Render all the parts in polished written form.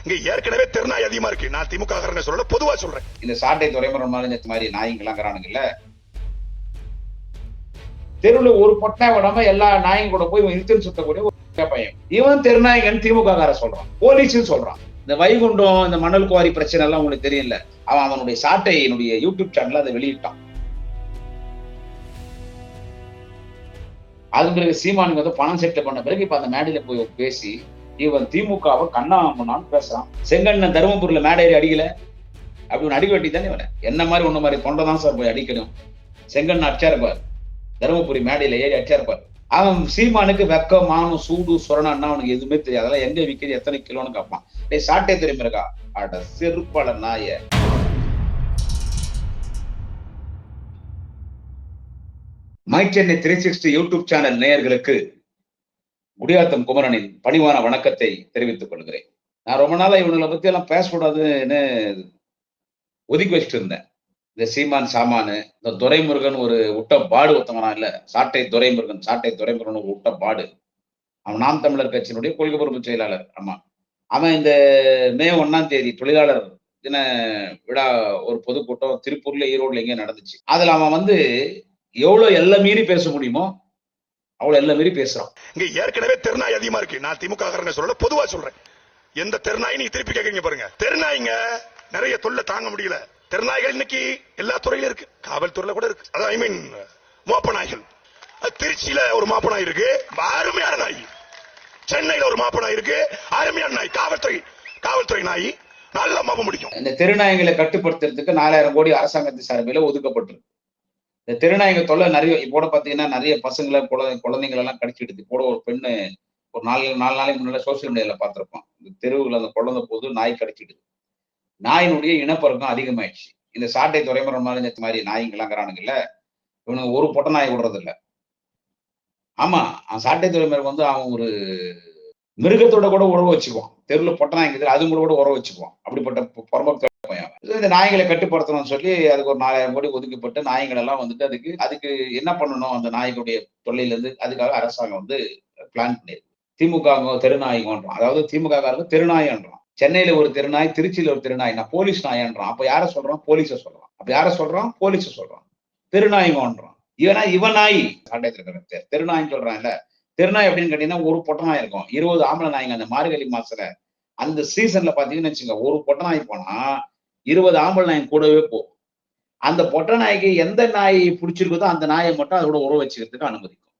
இங்க ஏற்கனவே தெருநாய் அதிகமா இருக்கு. நான் திமுக சொல்ல பொதுவா சொல்றேன். இந்த சாட்டை துறைமுறை மாதிரி நாய்ங்களாங்கிறானுங்கல்ல, தெருவுல ஒரு பொட்டை விடாம எல்லா நாயும் கூட போய் இழுத்துன்னு சுத்தக்கூடிய ஒரு பையன். இவன் தெருநாயகன் திமுக சொல்றான், போலீஸ் சொல்றான். இந்த வைகுண்டம், இந்த மணல் குவாரி பிரச்சனை எல்லாம் உங்களுக்கு தெரியல. அவனுடைய சாட்டை என்னுடைய யூடியூப் சேனல்ல அதை வெளியிட்டான். அது பிறகு சீமானுக்கு வந்து பணம் செட்டில் பண்ண பிறகு இப்ப அந்த மேடையில போய் பேசி இவன் திமுகவை கண்ணாமண்ணான்னு பேசுறான். செங்கண்ணன் தருமபுரியில மேடையில அடிக்கல, அப்படி ஒன்று அடிக்க வெட்டி தானே இவனை. என்ன மாதிரி ஒண்ணு மாதிரி தொண்டை தான் சார் போய் அடிக்கணும். செங்கண்ணன் அடிச்சா இருப்பார், தருமபுரி மேடையில ஏறி அடிச்சா இருப்பார். அவன் சீமானுக்கு வெக்க மானம் சூடு சுரணன்னா அவனுக்கு எதுவுமே தெரியாது. அதெல்லாம் எங்க விற்கிறது எத்தனை கிலோன்னு கேட்பான். டேய் சாட்டை தெரியுமா இருக்கா அட செருப்பாள நாய. மை சென்னை 360 யூடியூப் சேனல் நேயர்களுக்கு குடியாத்தம் குமரனின் பணிவான வணக்கத்தை தெரிவித்துக் கொள்கிறேன். நான் ரொம்ப நாளா இவங்களை பத்தி எல்லாம் பேசக்கூடாதுன்னு ஒதுக்கி வச்சுட்டு இருந்தேன். இந்த சீமான் சாமானு, இந்த துரைமுருகன் ஒரு உட்ட பாடு ஒருத்தவனா இல்ல, சாட்டை துரைமுருகன் ஒரு உட்ட பாடு. அவன் நாம் தமிழர் கட்சியினுடைய கொள்கை பொறுப்பு செயலாளர். ஆமா, அவன் இந்த மே 1ஆம் தேதி தொழிலாளர் தின விழா ஒரு பொதுக்கூட்டம் திருப்பூர்ல ஈரோடுல எங்கேயும் நடந்துச்சு. அதுல அவன் வந்து எவ்வளவு எல்லாம் மீறி பேச முடியுமோ அவ்வளவு எல்லாம் மீறி பேசுறான். இங்க ஏற்கனவே தெருநாய் அதிகமா இருக்கு. நான் திமுக சொல்ல பொதுவா சொல்றேன். எந்த தெருநாய் நீங்க திருப்பி கேட்கறீங்க பாருங்க. தெருநாய்ங்க நிறைய தொல்லை தாங்க முடியல. தெருநாய்கள் இன்னைக்கு எல்லா துறையிலும் இருக்கு, காவல்துறையில கூட இருக்கு. அதான் ஐ மீன் மோப்ப நாய்கள். திருச்சியில ஒரு மோப்ப நாய் இருக்கு, அருமையான நாய். சென்னையில ஒரு மோப்ப நாய் இருக்கு, அருமையான நாய். காவல்துறை நாய் நல்லா மோப்ப முடியும். இந்த தெருநாய்களை கட்டுப்படுத்துறதுக்கு 4000 கோடி அரசாங்கத்தின் சார்பில் ஒதுக்கப்பட்டிருக்கு. இந்த தெருநாயக தொல்லை நிறைய இப்போ பாத்தீங்கன்னா நிறைய பசங்களை குழந்தைங்களை எல்லாம் கடிச்சிடுது. கூட ஒரு பெண்ணு ஒரு 4 நாளைக்கு முன்னாடி சோசியல் மீடியால பார்த்திருப்போம். இந்த தெருவுல அந்த குழந்தை போது நாய் கடிச்சிடுது. நாயினுடைய இனப்பெருக்கம் அதிகமாயிடுச்சு. இந்த சாட்டை துறைமுறை மாதிரி நாய்ங்களாங்கிறானுங்கல்ல, இவனுக்கு ஒரு பொட்டை நாய் விடுறது இல்லை. ஆமா, சாட்டை துறைமுறை வந்து அவன் ஒரு மிருகத்தோட கூட உறவு வச்சுக்குவான். தெருவுல பொட்டை நாய்க்கு அது கூட உறவு வச்சுக்குவான். அப்படிப்பட்ட பொறம்பக்த இந்த நாய்களை கட்டுப்படுத்தணும்னு சொல்லி அதுக்கு ஒரு 4000 கோடி ஒதுக்கப்பட்டு நாய்கள் எல்லாம் வந்துட்டு அதுக்கு என்ன பண்ணணும், அந்த நாய்களுடைய தொல்லையில இருந்து அதுக்காக அரசாங்கம் வந்து பிளான் பண்ணிருக்கு. திமுக தெருநாயகன்றான், அதாவது திமுக தெருநாயன்றான். சென்னையில ஒரு தெருநாய், திருச்சியில ஒரு தெருநாய், நான் போலீஸ் நாயன்றான். அப்ப யார சொல்றான்? போலீஸ சொல்றான். அப்ப யார சொல்றான்? போலீஸ சொல்றான். தெருநாயகன்றான். இவன் நாய் சாட்டை தெருநாயின்னு சொல்றான் இல்ல. தெருநாய் அப்படின்னு கேட்டீங்கன்னா ஒரு பொட்டை நாய் இருக்கும், 20 ஆம்பளை நாய்ங்க. அந்த மார்கழி மாசத்துல அந்த சீசன்ல பாத்தீங்கன்னு வச்சுங்க, ஒரு பொட்டை நாய் போனா 20 ஆம்பளை நாய் கூடவே போகும். அந்த பொட்டை நாய்க்கு எந்த நாய் பிடிச்சிருக்குதோ அந்த நாயை மட்டும் அதோட உறவு வச்சுக்கிறதுக்கு அனுமதிக்கும்.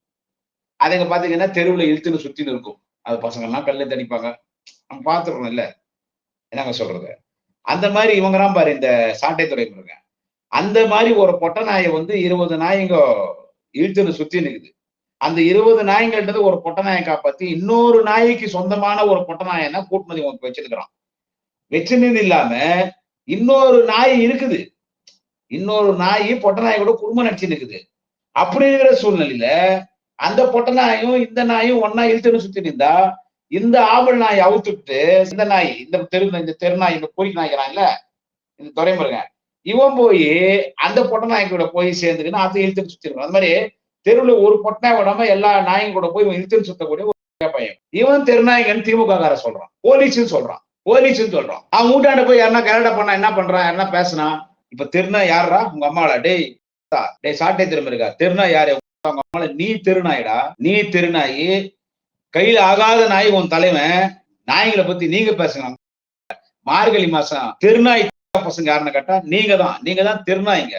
அதுங்க பாத்தீங்கன்னா தெருவுல இழுத்துன்னு சுத்தின்னு இருக்கும். அது பசங்க எல்லாம் கல்ல தடிப்பாங்க, நம்ம பாத்துக்கிறோம் இல்ல, என்னங்க சொல்றது. அந்த மாதிரி இவங்கதான் பாரு இந்த சாட்டை துறைமுருங்க. அந்த மாதிரி ஒரு பொட்டை நாயை வந்து 20 நாய்ங்க இழுத்துன்னு சுத்தி நிக்குது. அந்த 20 நாய்ங்கள்ன்றது ஒரு பொட்டை நாயை காப்பாத்தி இன்னொரு நாய்க்கு சொந்தமான ஒரு பொட்டை நாயன்னா கூட்டுமதி வச்சிருக்கிறான். வச்சுன்னு இல்லாம இன்னொரு நாய் இருக்குது, இன்னொரு நாய் பொட்டை நாய் கூட குடும்பம் நடிச்சு நிக்குது. அப்படி இருக்கிற சூழ்நிலையில அந்த பொட்டை நாயும் இந்த நாயும் ஒன்னா இழுத்துன்னு சுத்தி நின்றா இந்த ஆம்பல் நாய் அவுத்துட்டு இந்த நாய் இந்த தெருநாய் இந்த பொறி நாய்க்கிறான்ல இந்த துறைமுருங்க, இவன் போய் அந்த பொட்டை நாய் கூட போய் சேர்ந்துக்கின்னு அதை இழுத்துன்னு சுத்தி இருக்கான். அந்த மாதிரி தெருவுல ஒரு பொட்டை விடாம எல்லா நாயும் கூட போய் இழுத்துன்னு சுத்தக்கூடிய ஒரு பையன். இவன் தெருநாயகன் திமுக சொல்றான், போலீஸ் சொல்றான். அவன் வீட்டாண்ட போய் யாருன்னா கரடா பண்ணா என்ன பண்றான், யாருன்னா பேசினா இப்ப தெருநா யாரா உங்க அம்மாளா? டேய் சாட்டை திரும்ப தெருநா யாரு? உங்க அம்மால நீ தெருநாயடா, நீ தெருநாயி, கையில ஆகாத நாய் உன் தலைவன். நாய்களை பத்தி நீங்க பேசுங்க. மார்கழி மாசம் தெருநாய் பசங்க யாருன்னு கேட்டா நீங்க தான் தெருநாய்ங்க.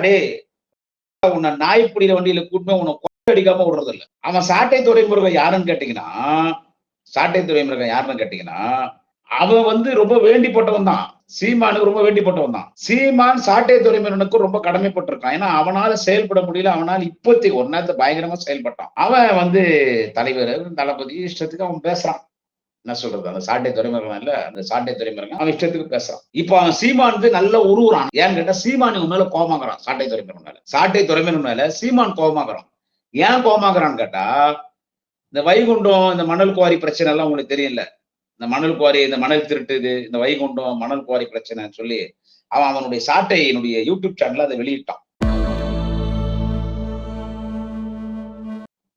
டே உன்னை நாய்ப்புடியில வண்டியில கூட்டுமே உன்னை கொலை அடிக்காம விடுறது இல்லை. அவன் சாட்டை துறைமுருகன் யாருன்னு கேட்டீங்கன்னா அவன் வந்து ரொம்ப வேண்டிப்பட்டவன் தான். சீமானுக்கு ரொம்ப வேண்டிப்பட்டவன் தான். சீமான் சாட்டை துறைமுருகனுக்கு ரொம்ப கடமைப்பட்டிருக்கான். ஏன்னா அவனால செயல்பட முடியல. அவனால இப்போதைக்கு ஒரு நேரத்தை பயங்கரமா செயல்பட்டான். அவன் வந்து தலைவர் தளபதி இஷ்டத்துக்கு அவன் பேசுறான். என்ன சொல்றது, அந்த சாட்டை துறைமுருகன் இல்ல, அந்த சாட்டை துறைமுருகன் அவன் இஷ்டத்துக்கு பேசுறான். இப்ப அவன் சீமான் வந்து நல்ல உருவுறான். ஏன்னு கேட்டா சீமான் இவன் மேல கோபமாகறான். சாட்டை துறைமுருகன் மேல சீமான் கோபமாகறான். ஏன் கோபமாகறான்னு கேட்டா இந்த வைகுண்டம், இந்த மணல் குவாரி பிரச்சனை எல்லாம் உங்களுக்கு தெரியல. இந்த மணல் குவாரி, இந்த மணல் திருட்டு, இந்த வைகுண்டம் மணல் குவாரி பிரச்சனைன்னு சொல்லி அவனுடைய சாட்டை என்னுடைய யூடியூப் சேனல்ல அதை வெளியிட்டான்.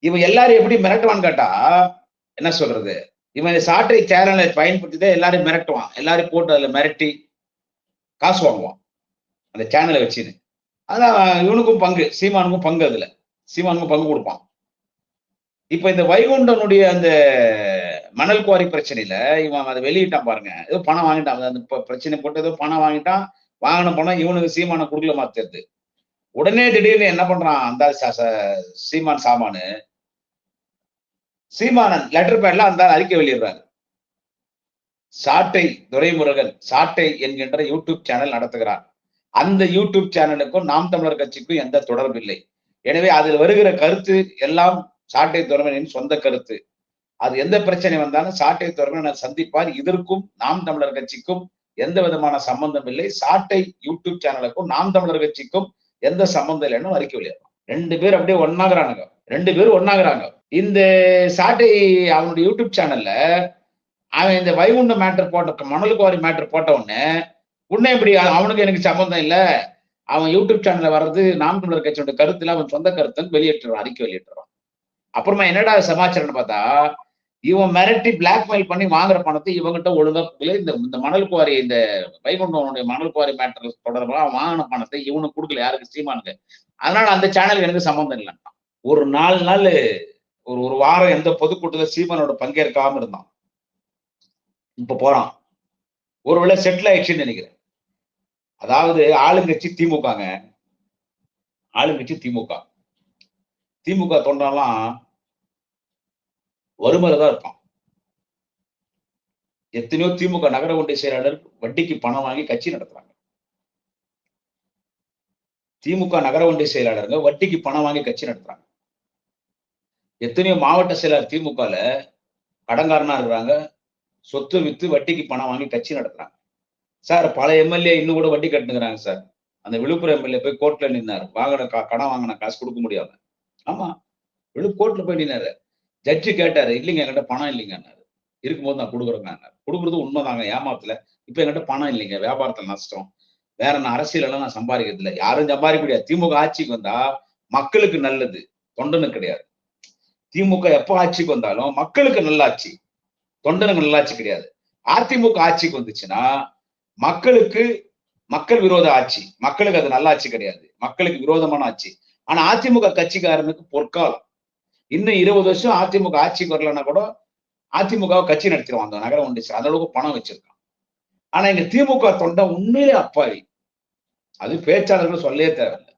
இவன் எல்லாரும் எப்படி மிரட்டுவான்னு கேட்டா என்ன சொல்றது, இவன் சாட்டை சேனலை பயன்படுத்தி தான் எல்லாரையும் மிரட்டுவான். எல்லாரையும் போட்டு அதுல மிரட்டி காசு வாங்குவான் அந்த சேனலை வச்சுன்னு. அதான் இவனுக்கும் பங்கு, சீமானுக்கும் பங்கு, அதுல சீமானுக்கும் பங்கு கொடுப்பான். இப்ப இந்த வைகுண்டனுடைய அந்த மணல் குவாரி பிரச்சனையில இவன் அதை வெளியிட்டான் பாருங்க. ஏதோ பணம் வாங்கிட்டான், அந்த பிரச்சனை போட்டு ஏதோ பணம் வாங்கிட்டான். வாங்கின பணம் இவனுக்கு சீமான குடுக்கல மாத்துறது. உடனே திடீர்னு என்ன பண்றான் அந்த சீமான் சாமானு, சீமானன் லெட்டர் பேட்ல அந்த அறிக்கை வெளியிடுறாரு. சாட்டை துரைமுருகன் சாட்டை என்கின்ற யூடியூப் சேனல் நடத்துகிறார். அந்த யூடியூப் சேனலுக்கும் நாம் தமிழர் கட்சிக்கும் எந்த தொடர்பு இல்லை. எனவே அதில் வருகிற கருத்து எல்லாம் சாட்டை துரைமுருகனின் சொந்த கருத்து. அது எந்த பிரச்சனை வந்தாலும் சாட்டை துரைமுருகன் சந்திப்பார். இதற்கும் நாம் தமிழர் கட்சிக்கும் எந்த விதமான சம்பந்தம் இல்லை. சாட்டை யூடியூப் சேனலுக்கும் நாம் தமிழர் கட்சிக்கும் எந்த சம்பந்தம் இல்லைன்னு அறிக்கை வெளியிடலாம். 2 பேர் அப்படியே ஒன்னாகிறானுங்க. 2 பேரும் ஒன்னாகிறாங்க. இந்த சாட்டை அவனுடைய யூடியூப் சேனல்ல அவன் இந்த வைகுண்ட மேட்டர் போட்ட, மணல் குவாரி மேட்டர் போட்ட உடனே இப்படி அவனுக்கு எனக்கு சம்பந்தம் இல்ல, அவன் யூடியூப் சேனல்ல வர்றது நாம் தமிழர் கட்சியோட கருத்துல அவன் சொந்த கருத்துன்னு வெளியிட்டுறான், அறிக்கை வெளியிட்டுறான். அப்புறமா என்னடா சமாச்சாரம்னு பார்த்தா, இவன் மிரட்டி பிளாக்மெயில் பண்ணி வாங்குற பணத்தை இவங்கிட்ட ஒழுங்கா இந்த மணல் குவாரி, இந்த வைகுண்டனுடைய மணல் குவாரி மேட்டர் தொடர்பாக வாங்கின பணத்தை இவனுக்கு கொடுக்கல. யாருக்கு? சீமானுக்கு. அதனால அந்த சேனலுக்கு எனக்கு சம்பந்தம் இல்லைன்னா ஒரு 4 நாள் ஒரு வாரம் எந்த பொதுக்கூட்டத்தில் சீமானோட பங்கேற்காம இருந்தான். இப்ப போறான். ஒருவேளை செட்டில் ஆயிடுச்சுன்னு நினைக்கிறேன். அதாவது ஆளுங்கட்சி திமுகங்க, ஆளுங்கட்சி திமுக. திமுக தொண்டெல்லாம் வறுமையில்தான் இருப்பான். எத்தனையோ திமுக நகர ஒன்றிய செயலாளர் வட்டிக்கு பணம் வாங்கி கட்சி நடத்துறாங்க. திமுக நகர ஒன்றிய செயலாளருங்க வட்டிக்கு பணம் வாங்கி கட்சி நடத்துறாங்க. எத்தனையோ மாவட்ட செயலாளர் திமுகல கடன்காரனா இருக்கிறாங்க, சொத்து வித்து வட்டிக்கு பணம் வாங்கி கட்சி நடத்துறாங்க. சார் பல எம்எல்ஏ இன்னும் கூட வட்டி கட்டுங்கிறாங்க சார். அந்த விழுப்புரம் எம்எல்ஏ போய் கோர்ட்ல நின்னாரு, வாங்கின கடன் வாங்கின காசு கொடுக்க முடியாம. ஆமா, கோர்ட்ல போய் நின்னாரு. ஜட்ஜி கேட்டாரு, இல்லைங்க என்கிட்ட பணம் இல்லைங்கன்னாரு. இருக்கும்போது நான் கொடுக்குறேங்க. கொடுக்குறது உண்மைதாங்க, ஏமாத்துல. இப்ப என்கிட்ட பணம் இல்லைங்க, வியாபாரத்துல நஷ்டம், வேற நான் அரசியல் எல்லாம் நான் சம்பாதிக்கிறது இல்லை. யாரும் சம்பாதிக்க முடியாது. திமுக ஆட்சிக்கு வந்தா மக்களுக்கு நல்லது, தொண்டனுக்கு கிடையாது. திமுக எப்ப ஆட்சிக்கு வந்தாலும் மக்களுக்கு நல்லாட்சி, தொண்டனுக்கு நல்லாட்சி கிடையாது. அதிமுக ஆட்சிக்கு வந்துச்சுன்னா மக்களுக்கு மக்கள் விரோத ஆட்சி, மக்களுக்கு அது நல்லாட்சி கிடையாது, மக்களுக்கு விரோதமான ஆட்சி. ஆனா அதிமுக கட்சிக்காரனுக்கு பொற்காலம். இன்னும் 20 வருஷம் அதிமுக ஆட்சிக்கு வரலன்னா கூட அதிமுக கட்சி நடத்திடுவாங்க நகர ஒன்றிய, அந்த அளவுக்கு பணம் வச்சிருக்கான். ஆனா எங்க திமுக தொண்டை உண்மையிலே அப்பாவி. அது பேச்சாளர்கள் சொல்லவே தேவையில்லை.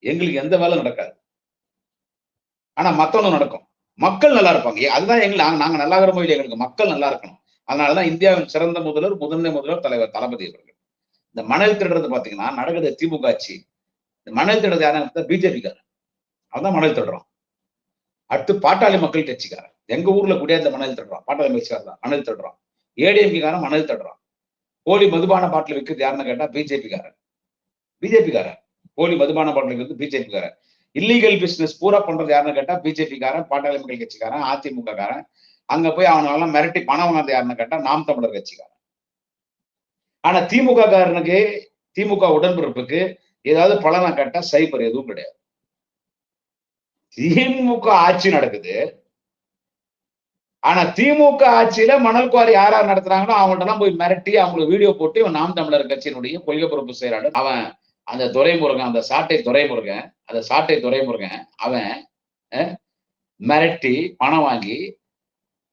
எங்களுக்கு எந்த வேலை நடக்காது, ஆனா மத்தவங்க நடக்கும். மக்கள் நல்லா இருப்பாங்க. அதுதான் நாங்க நல்லா இருக்கிற இல்லையா, எங்களுக்கு மக்கள் நல்லா இருக்கணும். அதனாலதான் இந்தியாவின் சிறந்த முதல்வர், முதன்மை முதல்வர் தலைவர் தளபதி அவர்கள். இந்த மணல் திருடுறது பாத்தீங்கன்னா நடக்குது திமுக ஆட்சி. இந்த மணல் திருடுறது யாரும் பிஜேபிக்காரன், அவன் மணல் திருடுறான். அடுத்து பாட்டாளி மக்கள் கட்சிக்காரன், எங்க ஊர்ல கூட இந்த மணல் திருடுறான், பாட்டாளி கட்சிக்காரன் தான் மணல் திருடுறான். ஏடிஎம்காரன் மணல் திருடுறான். போலி மதுபான பாட்டில் விற்கிறது யாருன்னு கேட்டா பிஜேபிக்காரன். போலி மதுபான பாட்டில் விற்கிறது பிஜேபிக்காரன். இல்லீகல் பிசினஸ் பூரா பண்றது யாருன்னு கேட்டா பிஜேபிக்காரன், பாட்டாளி மக்கள் கட்சிக்காரன், அதிமுக காரன். அங்க போய் அவனெல்லாம் மிரட்டி பணம் வாங்குறது யாருன்னு கேட்டா நாம் தமிழர் கட்சிக்காரன். ஆனா திமுக காரனுக்கு, திமுக உடன்பிறப்புக்கு ஏதாவது பலனா கேட்டா சைபர் எதுவும் கிடையாது. திமுக ஆட்சி நடக்குது, ஆனா திமுக ஆட்சியில மணல் குவாரி யார் யார் நடத்துறாங்களோ அவங்கள்ட்ட எல்லாம் போய் மிரட்டி அவங்களுக்கு வீடியோ போட்டு இவன் நாம் தமிழர் கட்சியினுடைய கொள்கை பொறுப்பு செயலாளர் அவன், அந்த துரைமுருகன், அந்த சாட்டை துரைமுருகன் அவன் மிரட்டி பணம் வாங்கி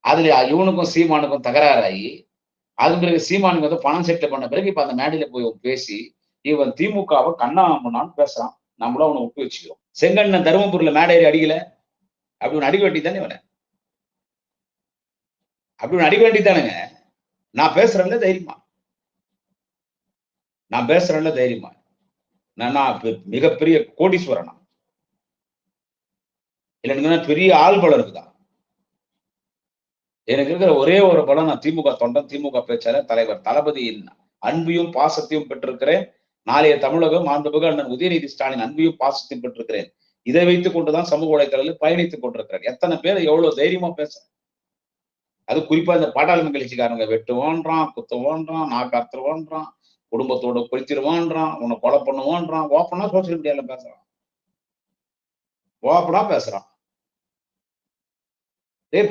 அதுல இவனுக்கும் சீமானுக்கும் தகராறாகி, அது பிறகு சீமானுக்கு வந்து பணம் செட்டில் பண்ண பிறகு இப்ப அந்த மேடையில போய் பேசி இவன் திமுகவை கண்ணாமண்ணான்னு பேசுறான். நம்மளும் அவனை விட்டு வச்சுக்கிறோம். செங்கண்ணன் தருமபுரியில மேடையில அடிக்கல, அப்படி ஒன்று அடிக்க வேண்டியதானே இவனை, அப்படி ஒன்று அடிக்க வேண்டியதானுங்க. நான் பேசுறேன்ல தைரியமா, நான் மிகப்பெரிய கோடீஸ்வரனா இல்லைன்னா பெரிய ஆள் பலம் இருக்குதா? எனக்கு இருக்கிற ஒரே ஒரு பலம், நான் திமுக தொண்டன், திமுக பேச்சாளர், தலைவர் தளபதியின் அன்பையும் பாசத்தையும் பெற்றிருக்கிறேன். நாளைய தமிழகம் மாண்புமிகு அண்ணன் உதயநிதி ஸ்டாலின் அன்பையும் பாசத்தையும் பெற்றிருக்கிறேன். இதை வைத்துக் கொண்டுதான் சமூக வலைதளத்தில் பயணித்துக் கொண்டிருக்கிறேன். எத்தனை பேர் எவ்வளவு தைரியமா பேசுறேன். அது குறிப்பா இந்த பாட்டாளி கட்சிக்காரங்க வெட்டுவான்றான், குத்துவான்றான், நாக்காத்துவான்றான், குடும்பத்தோட கொளுத்திடுவான்றான், உன்னை கொலை பண்ணுவான்றான். ஓப்பனா சோசியல் மீடியால பேசுறான், ஓப்பனா பேசுறான்.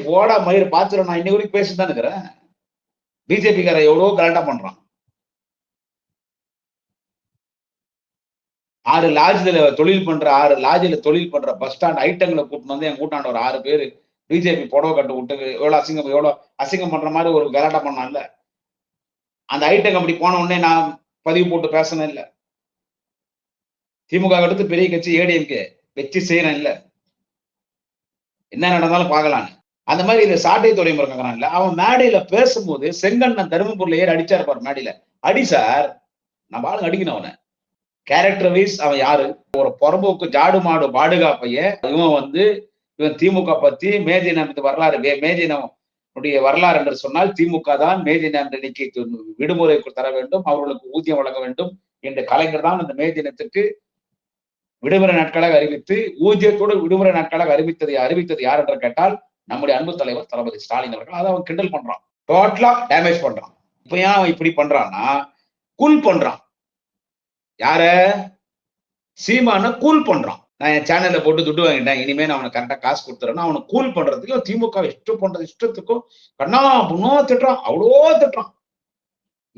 போடா மயிர் பாத்துறேன், நான் இன்னைக்கு வரைக்கும் பேசிட்டு இருக்கிறேன். பிஜேபிக்கார எவ்வளவு கலாட்டா பண்றான். 6 லாட்ஜ்ல தொழில் பண்ற 6 லாட்ஜ்ல தொழில் பண்ற பஸ் ஸ்டாண்ட் ஐட்டங்களை கூட்டிட்டு வந்து என் கூட்டாண்ட ஒரு 6 பேரு பிஜேபி புடவை கட்டு விட்டு எவ்வளவு அசிங்கம் பண்ற மாதிரி ஒரு கலாட்டா பண்ணான்ல. அந்த ஐட்டம் அப்படி போன உடனே நான் பதிவு போட்டு பேசணும் இல்ல. திமுக அடுத்து பெரிய கட்சி ஏடிஎம்கே வச்சு செய்யறேன் இல்ல. என்ன நடந்தாலும் பார்க்கலான்னு. அந்த மாதிரி இந்த சாட்டை துறைமுறைங்கிறான்ல, அவன் மேடையில பேசும்போது செங்கண்ணன் தருமபுரியில ஏறி அடிச்சாரு பாரு மேடையில. அடி சார், நம்ம ஆளுங்க அடிக்கணும் அவனை. கேரக்டர் வைஸ் அவன் யாரு? ஒரு புறம்போக்கு ஜாடு மாடு பாதுகாப்பைய இவன் திமுக பத்தி மேதினம் வரலாறு மேதினம் வரலாறு என்று சொன்னால் திமுக தான் மேதினம் இன்னைக்கு விடுமுறை தர வேண்டும், அவர்களுக்கு ஊதியம் வழங்க வேண்டும் என்ற கலைஞர் தான் இந்த மே தினத்துக்கு விடுமுறை நாட்களாக அறிவித்து ஊதியத்தோடு விடுமுறை நாட்களாக அறிவித்தது யார் என்று கேட்டால் நம்முடைய அன்பு தலைவர் தளபதி ஸ்டாலின் அவர்கள். அதை அவன் கிண்டல் பண்றான், டோட்டலா டேமேஜ் பண்றான். இப்ப ஏன் அவன் இப்படி பண்றான்னா, கூல் பண்றான். யார? சீமான கூல் பண்றான். நான் என் சேனல்ல போட்டு துட்டு வாங்கிட்டேன், இனிமே நான் அவனுக்கு கரெக்டா காசு கொடுத்துறேன். அவனை கூல் பண்றதுக்கு திமுக இஷ்டம் பண்றது இஷ்டத்துக்கும் கண்ணா புண்ணோ திட்டுறான், அவ்வளோ திட்டுறான்.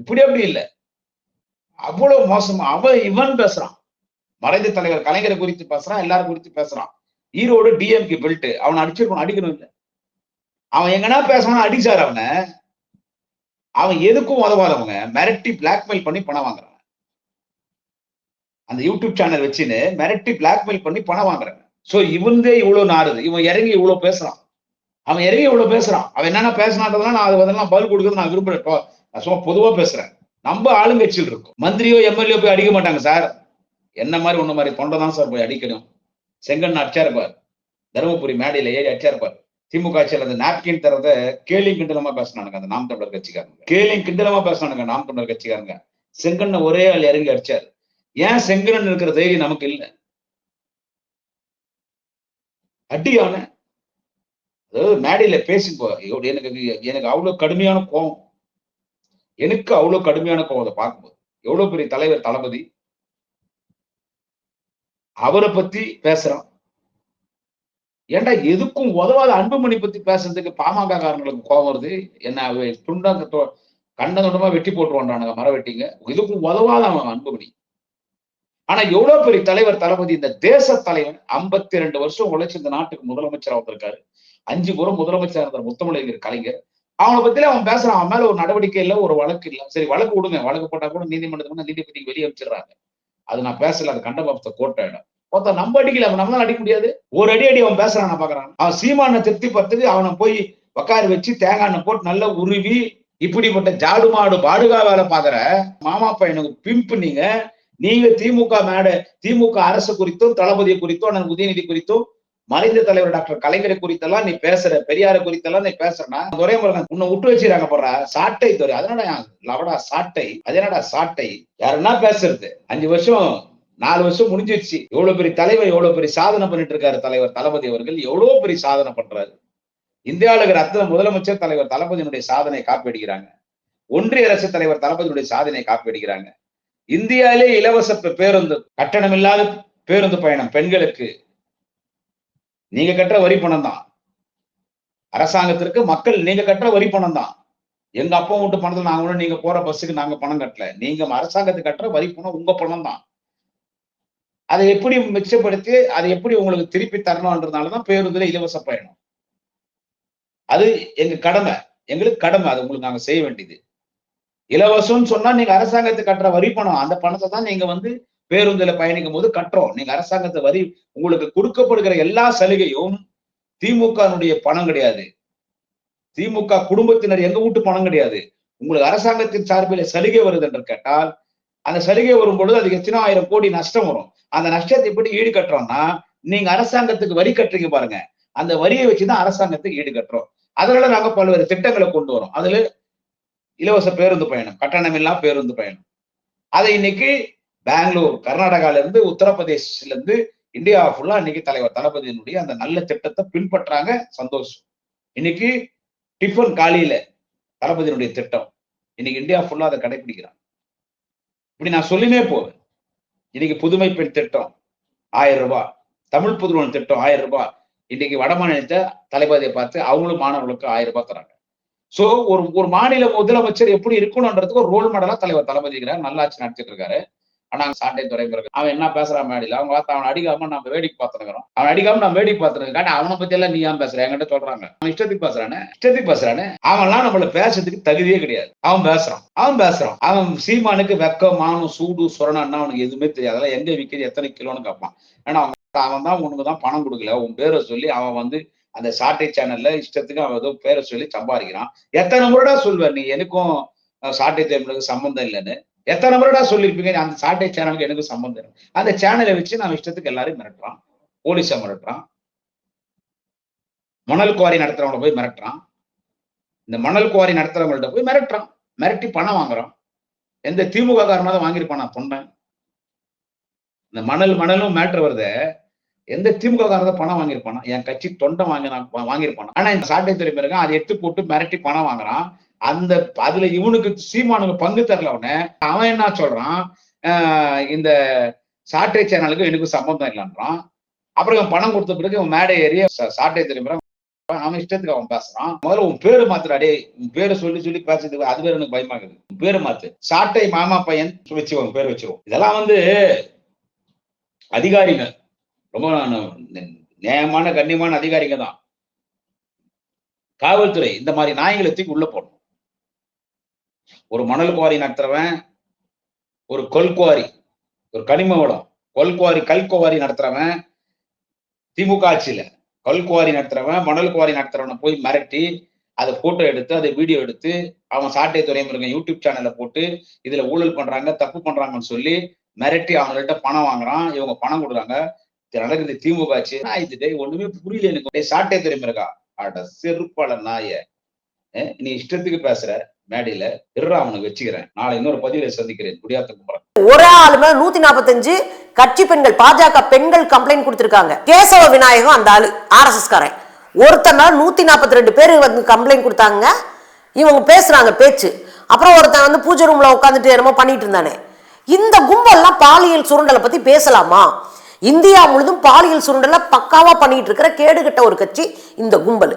இப்படி அப்படி இல்லை, அவ்வளவு மோசமா இவன் பேசுறான். மறைந்த தலைவர் கலைஞரை குறித்து பேசுறான், எல்லாரும் குறித்து பேசுறான். ஈரோடு டிஎம்கே பெல்ட், அவனை அடிச்சிருக்கணும், அடிக்கணும் இல்லை. அவன் எங்கன்னா பேசணும் அடிச்சார் அவனை. அவன் எதுக்கும் உதவாதவங்க மிரட்டி பிளாக்மெயில் பண்ணி பணம் வாங்குறான். அந்த யூடியூப் சேனல் வச்சுன்னு மிரட்டி பிளாக்மெயில் பண்ணி பணம் வாங்குறாங்க. சோ இவந்தே இவ்வளவு நாறுது, இவன் இறங்கி இவ்வளவு பேசுறான். அவன் என்னென்ன பேசினான்றதுலாம் நான் அதெல்லாம் பதில் கொடுக்குறது நான் விரும்புறேன். நான் சும்மா பொதுவா பேசுறேன். நம்ம ஆளுங்கட்சியில் இருக்கும், மந்திரியோ எம்எல்ஏ போய் அடிக்க மாட்டாங்க சார். என்ன மாதிரி ஒண்ணு மாதிரி தொண்டைதான் சார் போய் அடிக்கணும். செங்கன் அடிச்சாருப்பார், தருமபுரி மேடையில ஏறி அடிச்சாருப்பார். திமுக ஆட்சியில் அந்த நாப்கின் தரத கேலிங் கிண்டலமா பேசினானுங்க அந்த நாம் தமிழர் கட்சிக்காரங்க. கேலிங் கிண்டலமா பேசினானுங்க நாம் தமிழர் கட்சிக்காரங்க. செங்கண்ண ஒரே ஆள் இறங்கி அடிச்சாரு. ஏன் செங்கன் இருக்கிற தைரியம் நமக்கு இல்லை? அடியான அதாவது மேடையில பேசிப்போ எனக்கு அவ்வளவு கடுமையான கோபம். எனக்கு அவ்வளவு கடுமையான கோபம் அதை பார்க்கும்போது. எவ்வளவு பெரிய தலைவர் தளபதி, அவரை பத்தி பேசுறான். ஏன்டா எதுக்கும் உதவாத அன்புமணி பத்தி பேசுறதுக்கு பாமக காரங்களுக்கு கோபம் வருது. என்ன துண்டாங்க கண்டமா வெட்டி போட்டுருவான்டானுங்க மர வெட்டிங்க. இதுக்கும் உதவாத அவன் அன்புமணி. ஆனா எவ்வளவு பெரிய தலைவர் தளபதி, இந்த தேச தலைவன். 52 வருஷம் உழைச்சு இந்த நாட்டுக்கு முதலமைச்சர் வந்திருக்காரு. 5 முறை முதலமைச்சர் இருந்த முத்தமிழறிஞர் கலைஞர். அவனை பத்தில அவன் பேசுறான். அவன் மேல ஒரு நடவடிக்கை இல்லை, ஒரு வழக்கு இல்லை. சரி வழக்கு விடுங்க, வழக்கு போட்டா கூட நீதிமன்றத்துக்கு நீதிபதிக்கு வெளியே அமைச்சிடுறாங்க. அது நான் பேசல, அது கண்டபத்தை கோட்டாயிடும். ஒருத்த நம்ம அடிக்கல, அவன் நம்மளால அடிக்க முடியாது. ஒரு அடி அவன் பேசுறான், நான் பாக்குறான். அவன் சீமான திருப்தி பத்துக்கு அவனை போய் உட்கார வச்சு தேங்காய் போட்டு நல்லா உருவி இப்படிப்பட்ட ஜாடு மாடு பாடுகா வேலை பாக்குற மாமா பையனுக்கு பிம்பு நீங்க திமுக திமுக அரசு குறித்தும் தளபதியை குறித்தும் உதயநிதி குறித்தும் மறைந்த தலைவர் டாக்டர் கலைஞரை குறித்தெல்லாம் நீ பேசுற, பெரியார குறித்தெல்லாம் நீ பேசுறனா துரைமுருகன் உன்னை விட்டு வச்சிருக்காங்க போடுற சாட்டை துறை. அதனடா லவடா சாட்டை, அது என்னடா சாட்டை? யாருன்னா பேசுறது 5 வருஷம் 4 வருஷம் முடிஞ்சிருச்சு. எவ்வளவு பெரிய தலைவர், எவ்வளவு பெரிய சாதனை பண்ணிட்டு இருக்காரு தலைவர் தளபதி அவர்கள். எவ்வளவு பெரிய சாதனை பண்றாரு. இந்தியாவில் இருக்கிற அத்தனை முதலமைச்சர் தலைவர் தளபதியினுடைய சாதனை காப்பி அடிக்கிறாங்க. ஒன்றிய அரசு தலைவர் தளபதியினுடைய சாதனை காப்பி அடிக்கிறாங்க. இந்தியாவிலே இலவச பேருந்து, கட்டணம் இல்லாத பேருந்து பயணம் பெண்களுக்கு. நீங்க கட்டுற வரி பணம் தான் அரசாங்கத்திற்கு, மக்கள் நீங்க கட்டுற வரி பணம் தான். எங்க அப்பா வீட்டு பணத்தை நாங்க நீங்க போற பஸ்ஸுக்கு நாங்க பணம் கட்டல. நீங்க அரசாங்கத்துக்கு கட்டுற வரி பணம் உங்க பணம் தான். அதை எப்படி மிச்சப்படுத்தி அதை எப்படி உங்களுக்கு திருப்பி தரணும்ன்றதுனாலதான் பேருந்துல இலவச பயணம். அது எங்க கடமை, எங்களுக்கு கடமை. அது உங்களுக்கு நாங்க செய்ய வேண்டியது. இலவசம்னு சொன்னா நீங்க அரசாங்கத்துக்கு கட்டுற வரி பணம், அந்த பணத்தை தான் நீங்க பேருந்துல பயணிக்கும் போது கட்டுறோம். நீங்க அரசாங்கத்தை வரி உங்களுக்கு கொடுக்கப்படுகிற எல்லா சலுகையும் திமுக பணம் கிடையாது. திமுக குடும்பத்தினர் எங்க வீட்டு பணம் கிடையாது. உங்களுக்கு அரசாங்கத்தின் சார்பில் சலுகை வருது என்று கேட்டால், அந்த சலுகை வரும் பொழுது அதுக்கு எத்தனை 1000 கோடி நஷ்டம் வரும். அந்த நஷ்டத்தை எப்படி ஈடு கட்டுறோம்னா, நீங்க அரசாங்கத்துக்கு வரி கட்டுறீங்க பாருங்க, அந்த வரியை வச்சுதான் அரசாங்கத்துக்கு ஈடு கட்டுறோம். அதனால நாங்க பல்வேறு திட்டங்களை கொண்டு வரோம். அதுல இலவச பேருந்து பயணம், கட்டணம் இல்லா பேருந்து பயணம். அதை இன்னைக்கு பெங்களூர், கர்நாடகால இருந்து, உத்தரப்பிரதேசில இருந்து, இந்தியா ஃபுல்லா இன்னைக்கு தலைவர் தளபதியினுடைய அந்த நல்ல திட்டத்தை பின்பற்றாங்க. சந்தோஷம். இன்னைக்கு டிஃபன் காலையில தளபதியினுடைய திட்டம் இன்னைக்கு இந்தியா ஃபுல்லா அதை கடைபிடிக்கிறாங்க. இப்படி நான் சொல்லினே போவேன். இன்னைக்கு புதுமை பெண் திட்டம் 1000 ரூபாய், தமிழ் புதுவன் திட்டம் 1000 ரூபாய். இன்னைக்கு வட மாநிலத்தை தளபதியை பார்த்து அவங்களும் மாணவர்களுக்கு 1000 ரூபாய் தராங்க. சோ ஒரு மாநில முதலமைச்சர் எப்படி இருக்கணும்ன்றதுக்கு ஒரு ரோல் மாடலா தலைவர் தளபதி இருக்கிறார். நல்லாட்சி நடத்திட்டு இருக்காரு. ஆனா சாட்டை துரைமுருகன் அவன் என்ன பேசுறான் மேடையில, அவங்க பார்த்து அவன் அடிக்காம நம்ம வேடிக்கை பார்த்துருக்கிறோம். அவன் அடிக்காம நம்ம வேடிக்கை பார்த்துருக்கேன். அவனை பத்தி எல்லாம் நீ ஏன் பேசுற என்கிட்ட சொல்றாங்க. அவன் இஷ்டத்துக்கு பேசுறானே. அவன்லாம் நம்மள பேசுறதுக்கு தகுதியே கிடையாது. அவன் பேசுறான். அவன் சீமானுக்கு வெக்க மானம் சூடு சுரணன்னா அவனுக்கு எதுவுமே தெரியாது. அதெல்லாம் எங்க விற்கிது எத்தனை கிலோன்னு கேட்பான். ஏன்னா அவன் தான் உனக்கு தான் பணம் கொடுக்கல, உன் பேரை சொல்லி அவன் வந்து அந்த சாட்டை சேனல்ல இஷ்டத்துக்கு அவன் ஏதோ பேரை சொல்லி சம்பாதிக்கிறான். எத்தனை முறைடா சொல்வேன் நீ எனக்கும் சாட்டை தேர்தலுக்கு சம்பந்தம் இல்லைன்னு? எத்தனை முறைடா சொல்லியிருப்பீங்க அந்த சாட்டை சேனலுக்கு எனக்கு சம்பந்தம் இல்லை? அந்த சேனலை வச்சு நான் இஷ்டத்துக்கு எல்லாரையும் மிரட்டுறான். போலீஸை மிரட்டுறான். மணல் குவாரி நடத்துறவங்களை போய் மிரட்டுறான். இந்த மணல் குவாரி நடத்துறவங்கள்ட்ட போய் மிரட்டுறான். மிரட்டி பணம் வாங்குறான். எந்த திமுக காரணமாக தான் வாங்கியிருப்பான் நான் சொன்னேன். இந்த மணலும் மேட்ரு வருது. எந்த திமுக காரத பணம் வாங்கியிருப்பானா? என் கட்சி தொண்டை வாங்கியிருப்பானா? ஆனா இந்த சாட்டை துரைமுருகன் அதை எடுத்து போட்டு மிரட்டி பணம் வாங்குறான். அதுல இவனுக்கு சீமானுக்கு பங்கு தரல. அவன் என்ன சொல்றான், இந்த சாட்டை சேனலுக்கு எனக்கு சம்பந்தம் இல்லைன்றான். அப்புறம் இவன் பணம் கொடுத்த பிறகு இவன் மேடை ஏறிய சாட்டை துரைமுருகன் அவன் இஷ்டத்துக்கு அவன் பேசுறான். முதல்ல உன் பேரு மாத்துறாடே, உன் பேரை சொல்லி பேசுறதுக்கு அது வேற எனக்கு பயமாகுது. உன் பேரு மாத்து, சாட்டை மாமா பையன் வச்சுவோம், பேர் வச்சிருவோம். இதெல்லாம் வந்து அதிகாரிங்க, ரொம்ப நியாயமான கண்ணியமான அதிகாரிங்க தான். காவல்துறை இந்த மாதிரி நாய்களை தூக்கி உள்ள போடணும். ஒரு மணல் குவாரி நடத்துறவன், ஒரு கொல்குவாரி, ஒரு கனிம வளம் கல்குவாரி நடத்துறவன், திமுக ஆட்சியில கல்குவாரி நடத்துறவன், மணல் குவாரி நடத்துறவனை போய் மிரட்டி அதை போட்டோ எடுத்து அதை வீடியோ எடுத்து அவன் சாட்டை துரைமுருகன் யூடியூப் சேனல்ல போட்டு இதுல ஊழல் பண்றாங்க தப்பு பண்றாங்கன்னு சொல்லி மிரட்டி அவங்கள்ட்ட பணம் வாங்குறான். இவங்க பணம் கொடுக்குறாங்க. நடக்குது திமுக ஆட்சி. இது ஒண்ணுமே புரியல எனக்கு. சாட்டை துரைமுருகா அட செருப்பாள நாய, நீ இஷ்டத்துக்கு பேசுற மேடையில அவனுக்கு வச்சுக்கிறேன். நாளை இன்னொரு பதிவில் சந்திக்கிறேன். குடியாத்த ஒரு ஆளு மேல 145 கட்சி பெண்கள் பாஜக பெண்கள் கம்ப்ளைண்ட் கொடுத்திருக்காங்க. கேசவ விநாயகம் அந்த ஆளு ஆர்எஸ்எஸ் காரன். ஒருத்தன் 142 பேர் வந்து கம்ப்ளைண்ட் கொடுத்தாங்க. இவங்க பேசுறாங்க பேச்சு. அப்புறம் ஒருத்தன் வந்து பூஜை ரூம்ல உட்காந்துட்டு என்னமோ பண்ணிட்டு இருந்தானே. இந்த கும்பல்லாம் பாலியல் சுரண்டலை பத்தி பேசலாமா? இந்தியா முழுதும் பாலியல் சுரண்டலை பக்காவா பண்ணிட்டு இருக்கிற கேடுகட்ட ஒரு கட்சி இந்த கும்பல்.